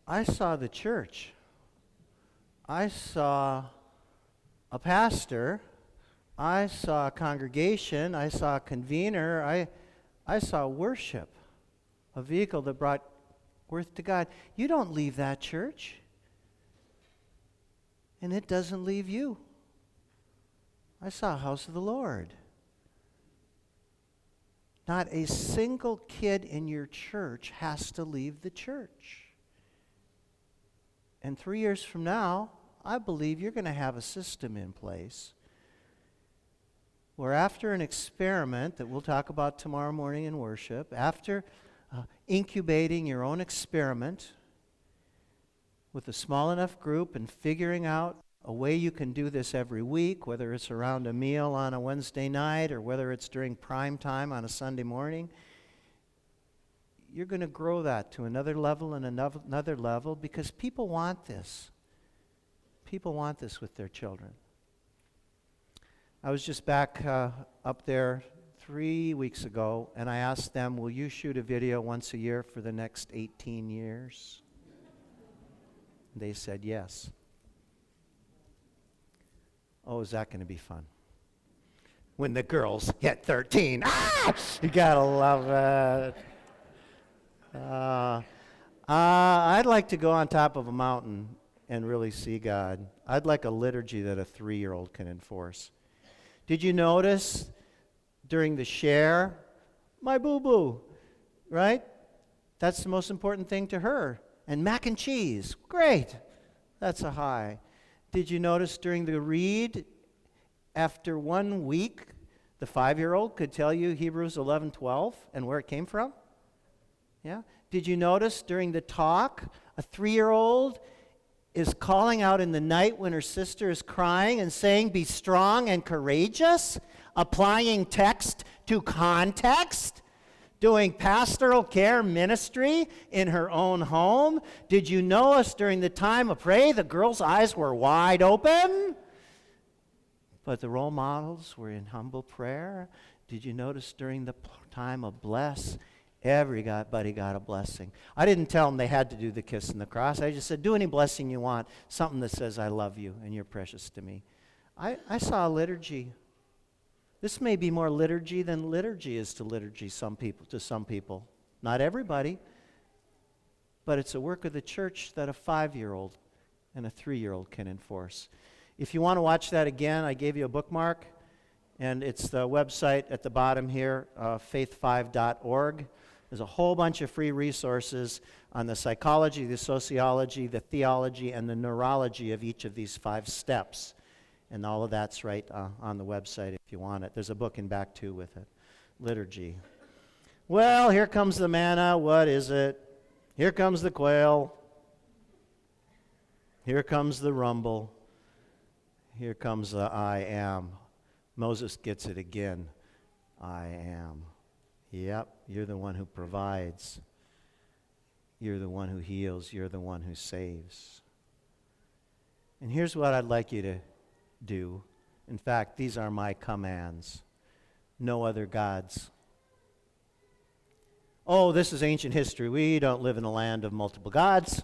I saw the church. I saw a pastor. I saw a congregation. I saw a convener. I saw worship, a vehicle that brought worth to God. You don't leave that church, and it doesn't leave you. I saw a house of the Lord. Not a single kid in your church has to leave the church. And 3 years from now, I believe you're going to have a system in place where after an experiment that we'll talk about tomorrow morning in worship, after incubating your own experiment with a small enough group and figuring out a way you can do this every week, whether it's around a meal on a Wednesday night or whether it's during prime time on a Sunday morning, you're going to grow that to another level and another level because people want this. People want this with their children. I was just back up there 3 weeks ago, and I asked them, will you shoot a video once a year for the next 18 years? They said yes. Oh, is that going to be fun? When the girls hit 13. You got to love it. I'd like to go on top of a mountain and really see God. I'd like a liturgy that a 3-year-old can enforce. Did you notice during the share, my boo-boo, right? That's the most important thing to her. And mac and cheese, great. That's a high. Did you notice during the read, after 1 week, the 5-year-old could tell you Hebrews 11:12 and where it came from? Yeah. Did you notice during the talk, a 3-year-old is calling out in the night when her sister is crying and saying, be strong and courageous, applying text to context, doing pastoral care ministry in her own home? Did you notice during the time of prayer, the girl's eyes were wide open? But the role models were in humble prayer. Did you notice during the time of bless, everybody got a blessing? I didn't tell them they had to do the kiss and the cross. I just said, do any blessing you want, something that says, I love you and you're precious to me. I saw a liturgy. This may be more liturgy than liturgy is to liturgy to some people. Not everybody. But it's a work of the church that a 5-year-old and a 3-year-old can enforce. If you want to watch that again, I gave you a bookmark, and it's the website at the bottom here, faith5.org. There's a whole bunch of free resources on the psychology, the sociology, the theology, and the neurology of each of these 5 steps. And all of that's right on the website if you want it. There's a book in back too with it. Liturgy. Well, here comes the manna. What is it? Here comes the quail. Here comes the rumble. Here comes the I am. Moses gets it again. I am. Yep, you're the one who provides. You're the one who heals. You're the one who saves. And here's what I'd like you to do. In fact, these are my commands. No other gods. Oh, this is ancient history. We don't live in a land of multiple gods.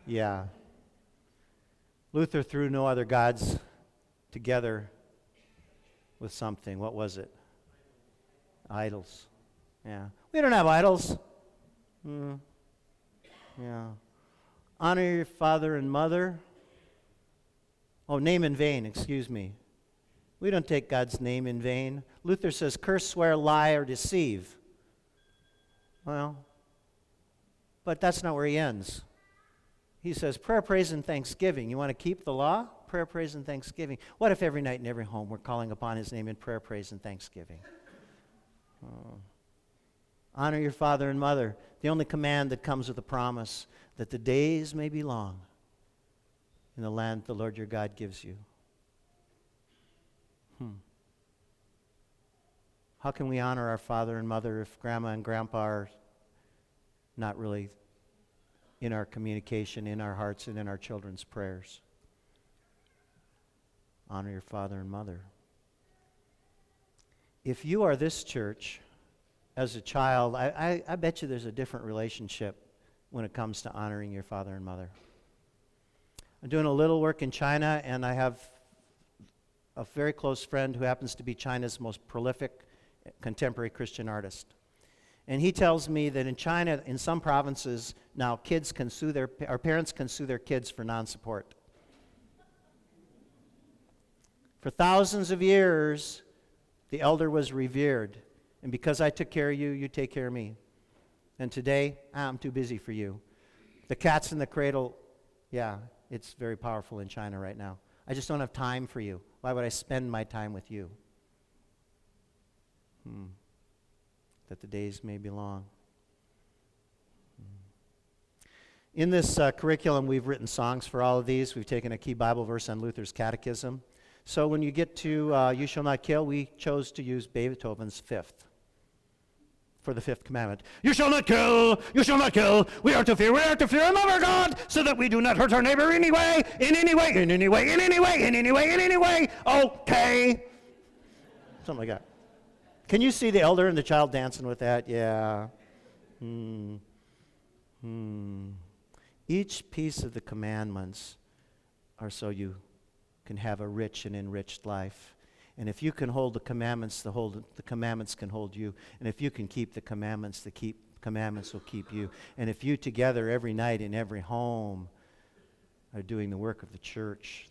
Yeah. Luther threw no other gods together with something. What was it? Idols. Yeah. We don't have idols. Yeah. Honor your father and mother. Oh, name in vain, excuse me. We don't take God's name in vain. Luther says, curse, swear, lie, or deceive. Well, but that's not where he ends. He says, prayer, praise, and thanksgiving. You want to keep the law? Prayer, praise, and thanksgiving. What if every night in every home we're calling upon his name in prayer, praise, and thanksgiving? Honor your father and mother. The only command that comes with a promise that the days may be long in the land the Lord your God gives you. How can we honor our father and mother if grandma and grandpa are not really in our communication, in our hearts, and in our children's prayers? Honor your father and mother. If you are this church as a child, I bet you there's a different relationship when it comes to honoring your father and mother. I'm doing a little work in China, and I have a very close friend who happens to be China's most prolific contemporary Christian artist. And he tells me that in China, in some provinces, now parents can sue their kids for non-support. For thousands of years, the elder was revered. And because I took care of you, you take care of me. And today, I'm too busy for you. The cat's in the cradle, yeah, it's very powerful in China right now. I just don't have time for you. Why would I spend my time with you? That the days may be long. In this curriculum, we've written songs for all of these. We've taken a key Bible verse on Luther's catechism. So when you get to You Shall Not Kill, we chose to use Beethoven's Fifth for the fifth commandment. You shall not kill, you shall not kill. We are to fear another God, so that we do not hurt our neighbor in any way, in any way, in any way, in any way, in any way, in any way. Okay. Something like that. Can you see the elder and the child dancing with that? Yeah. Each piece of the commandments are so you can have a rich and enriched life. And if you can hold the commandments, the commandments can hold you. And if you can keep the commandments, the commandments will keep you. And if you together every night in every home are doing the work of the church,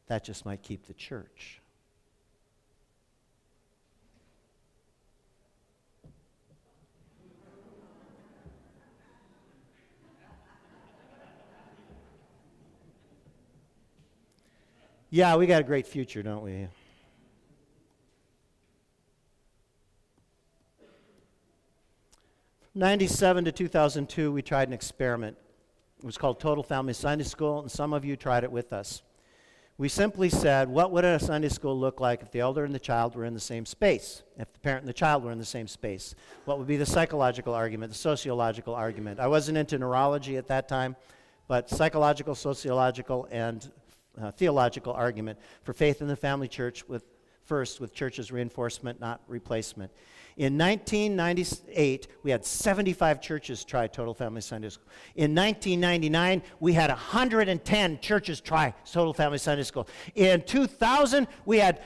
that just might keep the church. Yeah, we got a great future, don't we? From 1997 to 2002, we tried an experiment. It was called Total Family Sunday School, and some of you tried it with us. We simply said, what would a Sunday school look like if the elder and the child were in the same space? If the parent and the child were in the same space? What would be the psychological argument, the sociological argument? I wasn't into neurology at that time, but psychological, sociological, and theological argument for faith in the family church with church's reinforcement, not replacement. In 1998, we had 75 churches try Total Family Sunday School. In 1999, we had 110 churches try Total Family Sunday School. In 2000, we had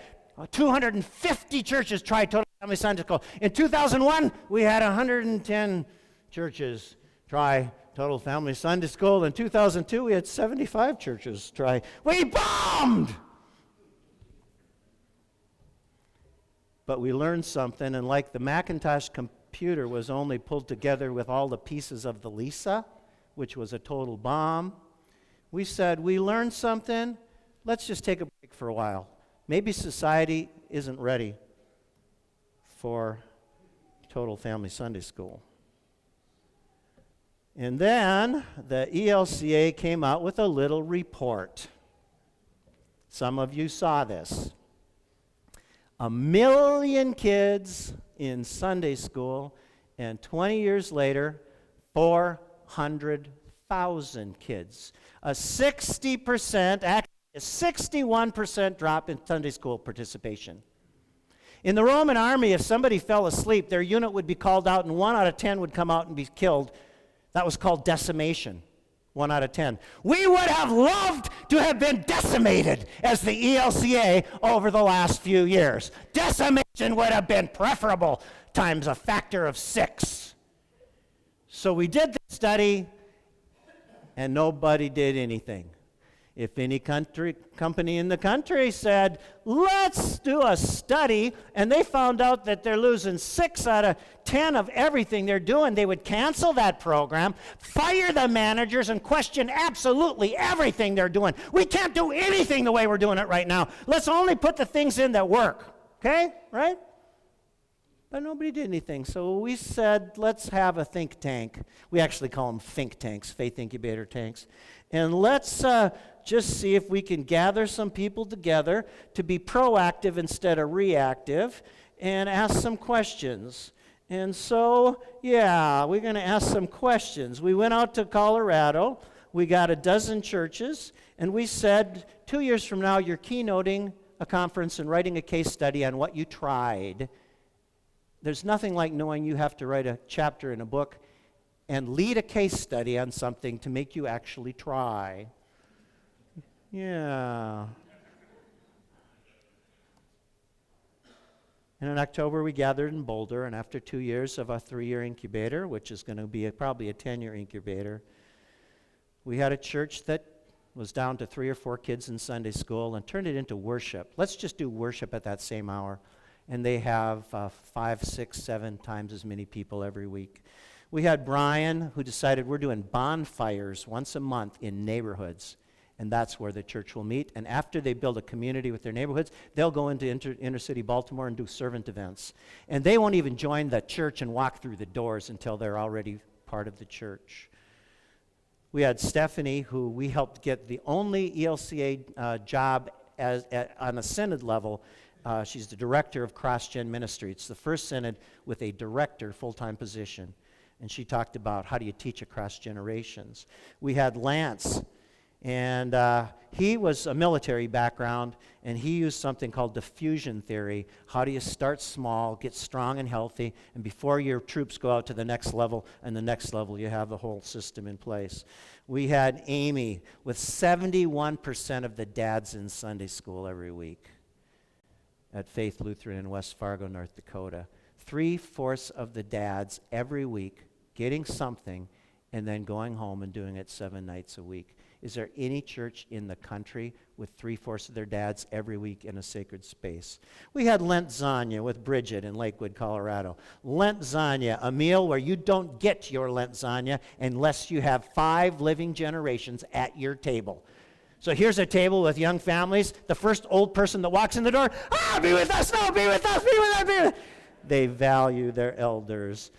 250 churches try Total Family Sunday School. In 2001, we had 110 churches try Total Family Sunday School. In 2002, we had 75 churches try. We bombed! But we learned something, and like the Macintosh computer was only pulled together with all the pieces of the Lisa, which was a total bomb, we said, we learned something, let's just take a break for a while. Maybe society isn't ready for Total Family Sunday School. And then the ELCA came out with a little report. Some of you saw this. 1 million kids in Sunday school, and 20 years later, 400,000 kids. A 60%, actually a 61% drop in Sunday school participation. In the Roman army, if somebody fell asleep, their unit would be called out, and 1 out of 10 would come out and be killed. That was called decimation. 1 out of 10. We would have loved to have been decimated as the ELCA over the last few years. Decimation would have been preferable times a factor of 6. So we did the study, and nobody did anything. If any company in the country said, let's do a study, and they found out that they're losing 6 out of 10 of everything they're doing, they would cancel that program, fire the managers, and question absolutely everything they're doing. We can't do anything the way we're doing it right now. Let's only put the things in that work. Okay? Right? But nobody did anything. So we said, let's have a think tank. We actually call them think tanks, faith incubator tanks. And let's just see if we can gather some people together to be proactive instead of reactive and ask some questions. And so, yeah, we're going to ask some questions. We went out to Colorado. We got 12 churches. And we said, 2 years from now, you're keynoting a conference and writing a case study on what you tried. There's nothing like knowing you have to write a chapter in a book and lead a case study on something to make you actually try. Yeah. And in October, we gathered in Boulder, and after 2 years of a 3-year incubator, which is going to be probably a 10-year incubator, we had a church that was down to 3 or 4 kids in Sunday school and turned it into worship. Let's just do worship at that same hour. And they have 5, 6, 7 times as many people every week. We had Brian, who decided we're doing bonfires once a month in neighborhoods, and that's where the church will meet. And after they build a community with their neighborhoods, they'll go into inner city Baltimore and do servant events. And they won't even join the church and walk through the doors until they're already part of the church. We had Stephanie, who we helped get the only ELCA job on a synod level. She's the director of cross-gen ministry. It's the first synod with a director full-time position. And she talked about how do you teach across generations. We had Lance, and he was a military background, and he used something called diffusion theory. How do you start small, get strong and healthy, and before your troops go out to the next level, and the next level, you have the whole system in place. We had Amy with 71% of the dads in Sunday school every week at Faith Lutheran in West Fargo, North Dakota. 3/4 of the dads every week getting something and then going home and doing it 7 nights a week. Is there any church in the country with 3/4 of their dads every week in a sacred space? We had Lent Zanya with Bridget in Lakewood, Colorado. Lent Zanya, a meal where you don't get your Lent Zanya unless you have 5 living generations at your table. So here's a table with young families. The first old person that walks in the door, be with us, no, be with us, be with us, be with us. They value their elders.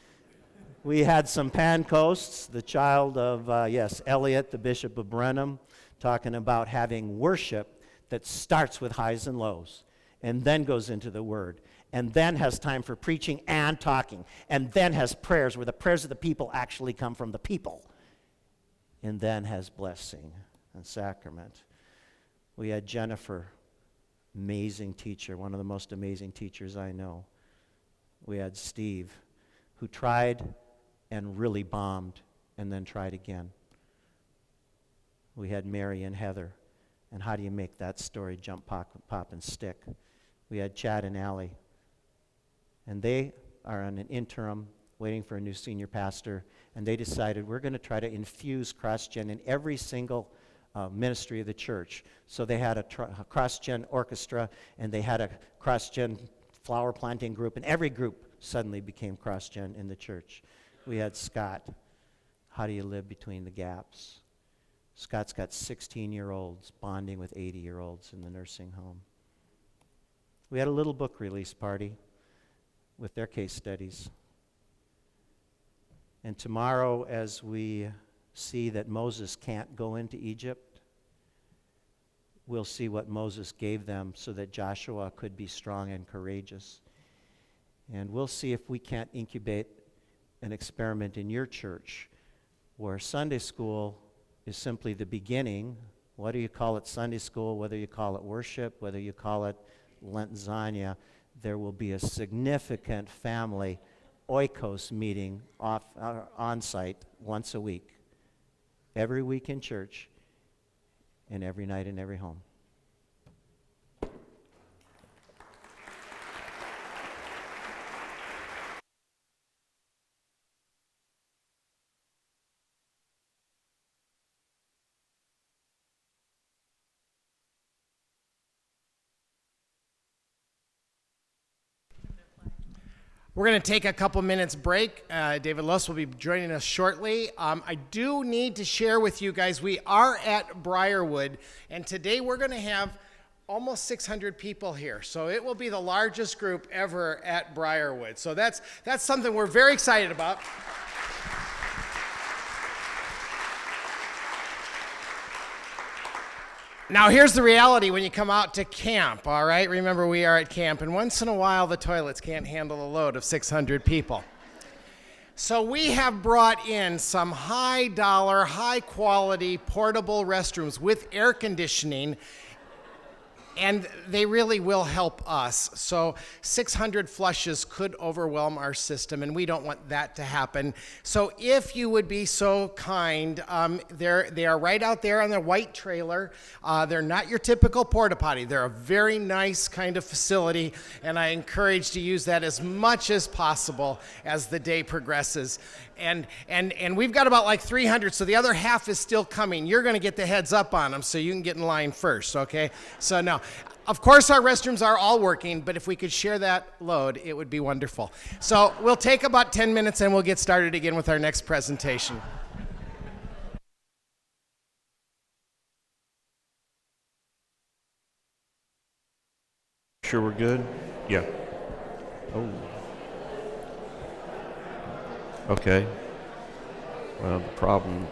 We had some Pancoasts, the child of, Elliot, the Bishop of Brenham, talking about having worship that starts with highs and lows and then goes into the Word and then has time for preaching and talking and then has prayers where the prayers of the people actually come from the people. and then has blessing and sacrament. We had Jennifer, amazing teacher, one of the most amazing teachers I know. We had Steve, who tried and really bombed and then tried again. We had Mary and Heather, and how do you make that story jump, pop, and stick? We had Chad and Allie, and they are on an interim waiting for a new senior pastor, and they decided we're going to try to infuse cross-gen in every single ministry of the church. So they had a cross-gen orchestra, and they had a cross-gen flower planting group, and every group suddenly became cross-gen in the church. We had Scott. How do you live between the gaps? Scott's got 16-year-olds bonding with 80-year-olds in the nursing home. We had a little book release party with their case studies. And tomorrow, as we see that Moses can't go into Egypt, we'll see what Moses gave them so that Joshua could be strong and courageous. And we'll see if we can't incubate an experiment in your church where Sunday school is simply the beginning. Whether you call it Sunday school, whether you call it worship, whether you call it Lent Zania, there will be a significant family oikos meeting on site once a week, every week in church, and every night in every home. We're going to take a couple minutes break. David Luss will be joining us shortly. I do need to share with you guys, we are at Briarwood, and today we're going to have almost 600 people here. So it will be the largest group ever at Briarwood. So that's something we're very excited about. Now, here's the reality when you come out to camp, all right? Remember, we are at camp, and once in a while, the toilets can't handle a load of 600 people. So we have brought in some high-dollar, high-quality portable restrooms with air conditioning, and they really will help us. So 600 flushes could overwhelm our system, and we don't want that to happen. So if you would be so kind, they are right out there on the white trailer. They're not your typical porta potty. They're a very nice kind of facility, and I encourage to use that as much as possible as the day progresses. And we've got about like 300, so the other half is still coming. You're going to get the heads up on them so you can get in line first, okay? So no. Of course, our restrooms are all working, but if we could share that load, it would be wonderful. So we'll take about 10 minutes and we'll get started again with our next presentation. Sure we're good? Yeah. Oh. Okay. Well, the problem